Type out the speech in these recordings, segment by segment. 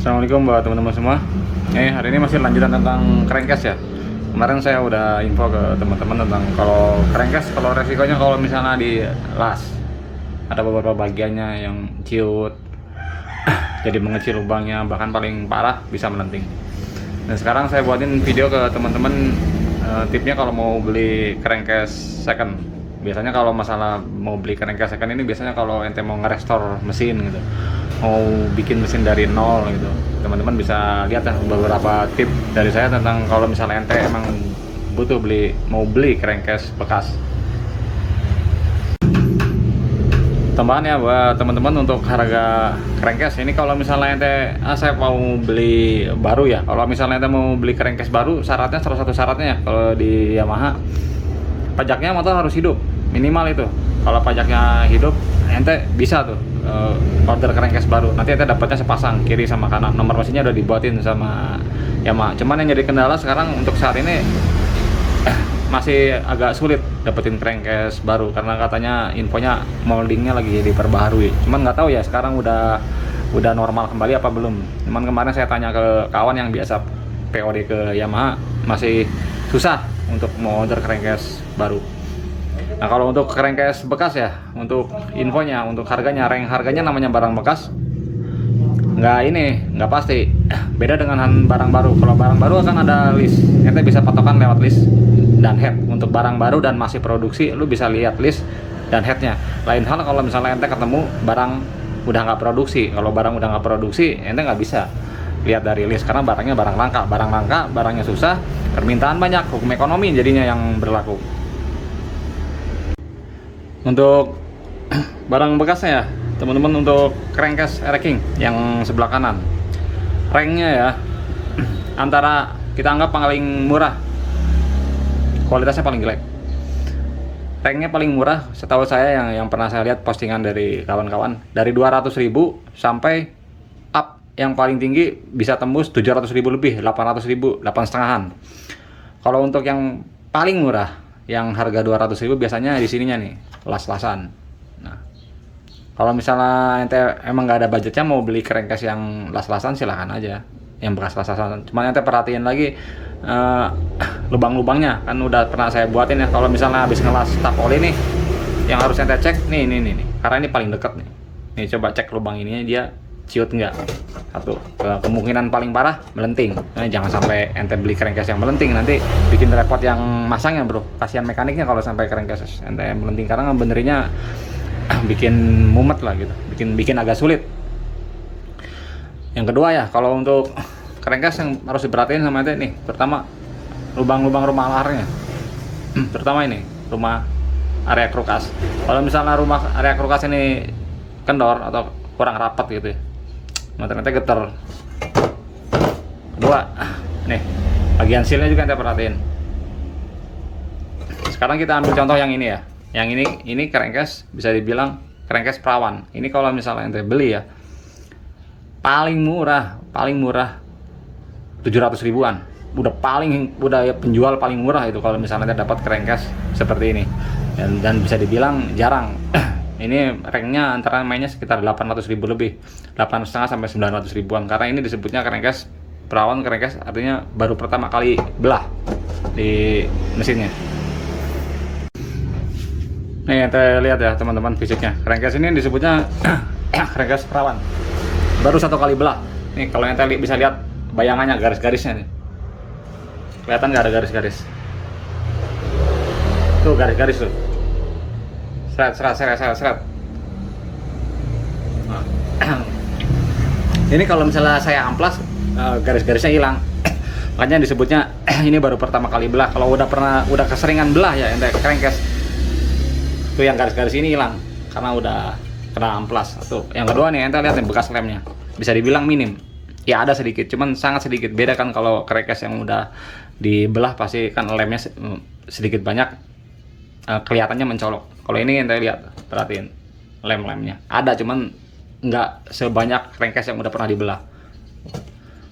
Assalamualaikum buat teman-teman semua. Hari ini masih lanjutan tentang crankcase ya. Kemarin saya udah info ke teman-teman tentang kalau crankcase, kalau resikonya kalau misalnya di las ada beberapa bagiannya yang ciut, jadi mengecil lubangnya, bahkan paling parah bisa melenting. Dan sekarang saya buatin video ke teman-teman, tipnya kalau mau beli crankcase second. Biasanya kalau masalah mau beli crankcase second ini biasanya kalau ente mau nge-restore mesin gitu, mau bikin mesin dari nol gitu, teman-teman bisa lihat ya beberapa tip dari saya tentang kalau misalnya ente emang butuh mau beli crankcase bekas. Tambahan ya buat teman-teman untuk harga crankcase ini, kalau misalnya ente saya mau beli baru ya, kalau misalnya ente mau beli crankcase baru, syaratnya salah satu syaratnya ya kalau di Yamaha, pajaknya motor harus hidup minimal itu. Kalau pajaknya hidup, ente bisa tuh order crankcase baru. Nanti ente dapatnya sepasang kiri sama kanan, nomor mesinnya udah dibuatin sama Yamaha. Cuman yang jadi kendala sekarang untuk saat ini masih agak sulit dapetin crankcase baru karena katanya infonya moldingnya lagi diperbaharui. Cuman nggak tahu ya sekarang udah normal kembali apa belum. Cuman kemarin saya tanya ke kawan yang biasa POD ke Yamaha, masih susah untuk mau order crankcase baru. Nah kalau untuk crankcase bekas ya, untuk infonya, untuk harganya, harganya namanya barang bekas, nggak pasti. Beda dengan barang baru. Kalau barang baru akan ada list, ente bisa patokan lewat list dan head. Untuk barang baru dan masih produksi, lu bisa lihat list dan headnya. Lain hal kalau misalnya ente ketemu barang udah nggak produksi. Kalau barang udah nggak produksi, ente nggak bisa lihat dari list karena barangnya barang langka, barangnya susah, permintaan banyak, hukum ekonomi jadinya yang berlaku. Untuk barang bekasnya ya teman-teman, untuk crankcase racking yang sebelah kanan, ranknya ya antara kita anggap paling murah, kualitasnya paling jelek. Ranknya paling murah setahu saya yang pernah saya lihat postingan dari kawan-kawan, dari 200.000 sampai up yang paling tinggi bisa tembus 700.000 lebih, 800.000, 8,5-an. Kalau untuk yang paling murah yang harga 200.000 biasanya di sininya nih, las-lasan. Nah, kalau misalnya ente emang nggak ada budgetnya mau beli crankcase yang las-lasan, silahkan aja yang bekas las-lasan. Cuman ente perhatiin lagi lubang-lubangnya, kan udah pernah saya buatin ya. Kalau misalnya habis ngelas tap oli nih, yang harus ente cek nih, karena ini paling deket nih. Nih coba cek lubang ininya, dia ciut nggak? Satu, kemungkinan paling parah melenting. Nah, jangan sampai ente beli crankcase yang melenting, nanti bikin repot yang masangnya bro. Kasihan mekaniknya kalau sampai crankcase ente melenting, karena benerinnya bikin mumet lah gitu, bikin agak sulit. Yang kedua ya, kalau untuk crankcase yang harus diperhatiin sama ente nih, pertama lubang-lubang rumah alarnya. Pertama ini rumah area krukas. Kalau misalnya rumah area krukas ini kendor atau kurang rapat gitu ya, ternyata getar. Kedua, nih bagian sealnya juga ente perhatiin. Sekarang kita ambil contoh yang ini ya. Yang ini crankcase bisa dibilang crankcase perawan. Ini kalau misalnya ente beli ya, paling murah 700.000-an. Udah ya penjual paling murah itu kalau misalnya ente dapat crankcase seperti ini. Dan bisa dibilang jarang. Ini ranknya antara mainnya sekitar 800.000 lebih, 8,5 sampai 900.000-an, karena ini disebutnya crankcase perawan. Crankcase artinya baru pertama kali belah di mesinnya. Nih kita lihat ya teman-teman fisiknya, crankcase ini disebutnya crankcase perawan, baru satu kali belah. Nih kalau ente bisa lihat bayangannya, garis-garisnya nih, kelihatan nggak ada garis-garis? Tuh garis-garis tuh, seret. Nah. Ini kalau misalnya saya amplas, garis-garisnya hilang. Makanya disebutnya ini baru pertama kali belah. Kalau udah keseringan belah ya ente crankcase, tuh yang garis-garis ini hilang karena udah kena amplas. Tuh yang kedua nih, ente lihat nih bekas lemnya, bisa dibilang minim. Ya ada sedikit, cuman sangat sedikit. Beda kan kalau crankcase yang udah dibelah pasti kan lemnya sedikit banyak, kelihatannya mencolok. Kalau ini ente lihat, perhatiin lem-lemnya ada, cuman nggak sebanyak crankcase yang udah pernah dibelah.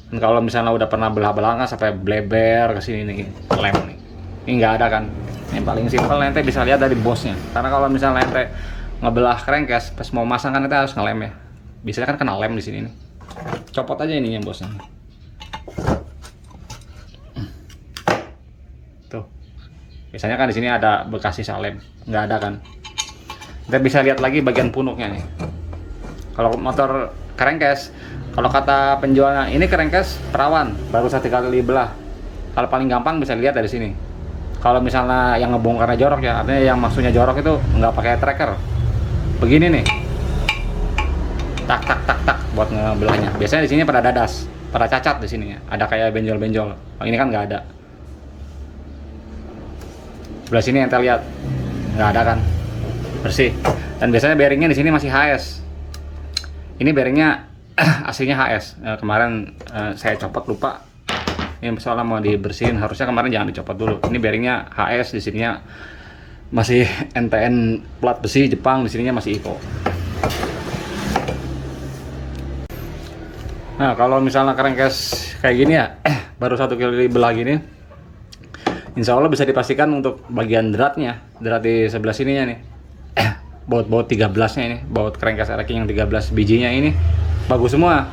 Dan kalau misalnya udah pernah belah-belah kan sampai bleber ke sini nih lem nih, ini nggak ada kan. Yang paling simpel ente bisa lihat dari bosnya, karena kalau misalnya ente ngebelah crankcase pas mau masang kan ente harus ngelem ya, biasanya kan kena lem di sini nih. copot aja ininya bosnya. Tuh, biasanya kan di sini ada bekas sisa lem, nggak ada kan. Kita bisa lihat lagi bagian punuknya nih. Kalau motor crankcase, kalau kata penjualnya ini crankcase perawan, baru 1 kali belah. Kalau paling gampang bisa lihat dari sini. Kalau misalnya yang ngebongkarnya jorok ya, artinya yang maksudnya jorok itu nggak pakai tracker. Begini nih, tak tak tak tak buat ngebelahnya. Biasanya di sini pada dadas, pada cacat di sininya. Ada kayak benjol-benjol. Oh, ini kan nggak ada. Sebelah sini ente lihat, nggak ada kan, bersih. Dan biasanya bearingnya di sini masih HS. Ini bearingnya aslinya HS. Kemarin saya copot lupa. Ini soalnya mau dibersihin, harusnya kemarin jangan dicopot dulu. Ini bearingnya HS, di sininya masih NTN plat besi Jepang, di sininya masih Iko. Nah, kalau misalnya crankcase kayak gini ya, baru 1 kali belah gini, insya Allah bisa dipastikan untuk bagian dratnya, drat di sebelah sininya nih, baut 13-nya ini, baut crankcase racking yang 13 bijinya ini bagus semua.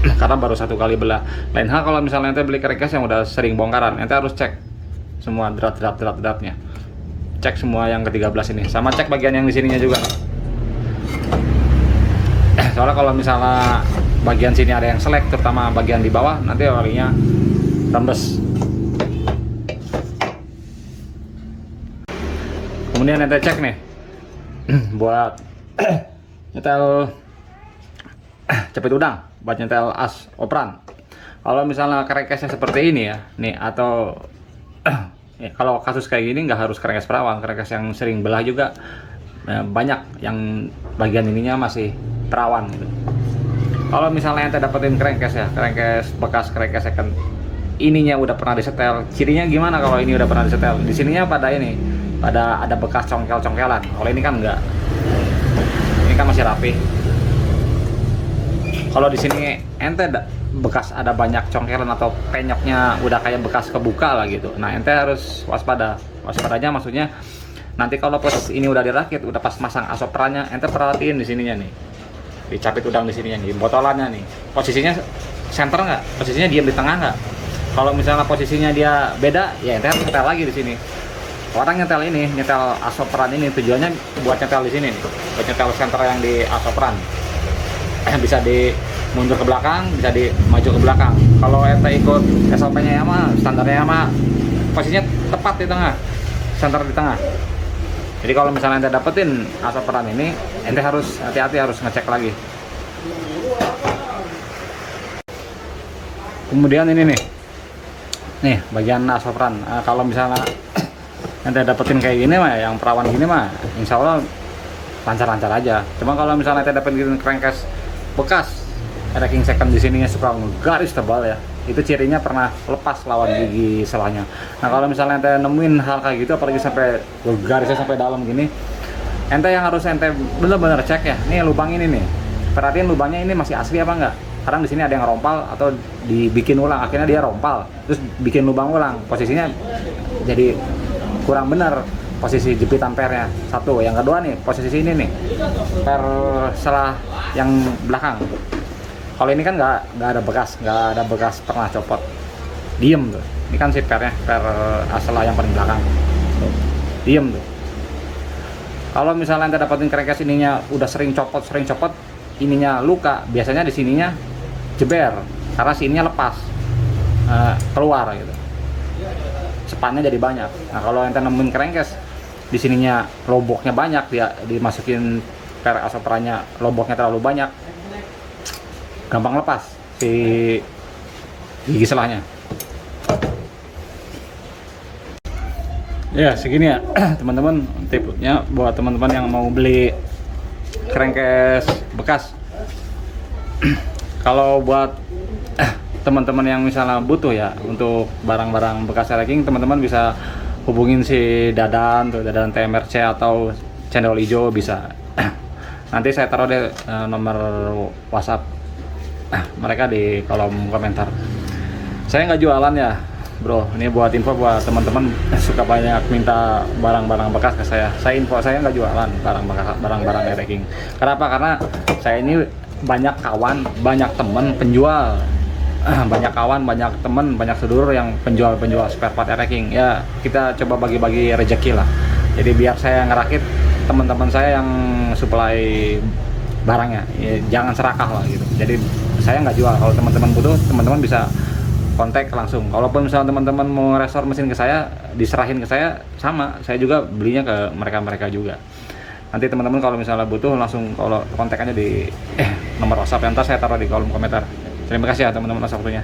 Karena baru 1 kali belah. Lain hal kalau misalnya ente beli crankcase yang udah sering bongkaran, ente harus cek semua dratnya. Cek semua yang ke-13 ini, sama cek bagian yang di sininya juga. Soalnya kalau misalnya bagian sini ada yang selek, terutama bagian di bawah, nanti olinya rembes. Kemudian ente cek nih buat nyetel cepit udang, buat nyetel as operan. Kalau misalnya crankcase seperti ini ya nih, atau ya, kalau kasus kayak gini nggak harus crankcase perawan, crankcase yang sering belah juga banyak yang bagian ininya masih perawan gitu. Kalau misalnya ente dapetin crankcase ya, crankcase bekas, crankcase second, ininya udah pernah disetel, cirinya gimana kalau ini udah pernah disetel? Di sininya pada ini, pada ada bekas congkel-congkelan. Kalau ini kan enggak, ini kan masih rapi. Kalau di sini ente bekas ada banyak congkelan atau penyoknya udah kayak bekas kebuka lah gitu. Nah, ente harus waspada. Waspadanya maksudnya nanti kalau pas ini udah dirakit, udah pas masang asoprannya, ente perhatiin di sininya nih. Dicapit udang di sininya nih, botolannya nih. Posisinya center nggak? Posisinya diam di tengah nggak? Kalau misalnya posisinya dia beda, ya ente harus nyetel lagi di sini. Orang nyetel ini, nyetel asopran ini tujuannya buat nyetel di sini nih, buat nyetel center yang di asopran. Bisa di mundur ke belakang, bisa di maju ke belakang. Kalau ente ikut SOP-nya ya mah, standarnya mah posisinya tepat di tengah, center di tengah. Jadi kalau misalnya ente dapetin asopran ini, ente harus hati-hati, harus ngecek lagi. Kemudian ini nih bagian asopran. Kalau misalnya ente dapetin kayak gini mah, yang perawan gini mah, insya Allah lancar-lancar aja. Cuma kalau misalnya ente dapetin crankcase bekas, racking second di sininya suka garis tebal ya, itu cirinya pernah lepas lawan gigi selahnya. Nah, kalau misalnya ente nemuin hal kayak gitu, apalagi sampai garisnya sampai dalam gini, ente yang harus ente bener-bener cek ya. Nih lubang ini nih, perhatiin lubangnya ini masih asli apa enggak. Kadang di sini ada yang rompal atau dibikin ulang, akhirnya dia rompal, terus bikin lubang ulang, posisinya jadi kurang bener posisi jepitan pernya. Satu, yang kedua nih, posisi ini nih, per selah yang belakang. Kalau ini kan nggak ada bekas pernah copot, diem tuh. Ini kan si pernya, per selah yang paling belakang, tuh, diem tuh. Kalau misalnya ente dapetin crankcase ininya udah sering copot, ininya luka, biasanya di sininya jeber karena sininya lepas, keluar gitu. Sepannya jadi banyak. Nah, kalau ente nemuin crankcase di sininya loboknya banyak, dia dimasukin per asoprannya loboknya terlalu banyak, gampang lepas si gigi selahnya. Ya segini ya teman-teman, tipsnya buat teman-teman yang mau beli crankcase bekas. Kalau buat teman-teman yang misalnya butuh ya untuk barang-barang bekas racking, teman-teman bisa hubungin si Dadan tuh, Dadan TMRC atau channel hijau bisa. Nanti saya taruh deh nomor WhatsApp mereka di kolom komentar. Saya nggak jualan ya bro, ini buat info buat teman-teman suka banyak minta barang-barang bekas ke saya. Saya info, saya nggak jualan barang-barang racking. Kenapa? Karena saya ini banyak kawan, banyak temen penjual, banyak kawan, banyak temen, banyak sedulur yang penjual spare part e-racking. Ya kita coba bagi-bagi rezeki lah. Jadi biar saya ngerakit teman-teman saya yang supply barangnya, ya, jangan serakah lah gitu. Jadi saya nggak jual. Kalau teman-teman butuh, teman-teman bisa kontak langsung. Kalaupun misalnya teman-teman mau restore mesin ke saya, diserahin ke saya, sama saya juga belinya ke mereka juga. Nanti teman-teman kalau misalnya butuh langsung kalau kontak aja di nomor WhatsApp, yang ntar saya taruh di kolom komentar. Terima kasih ya teman-teman atas waktunya.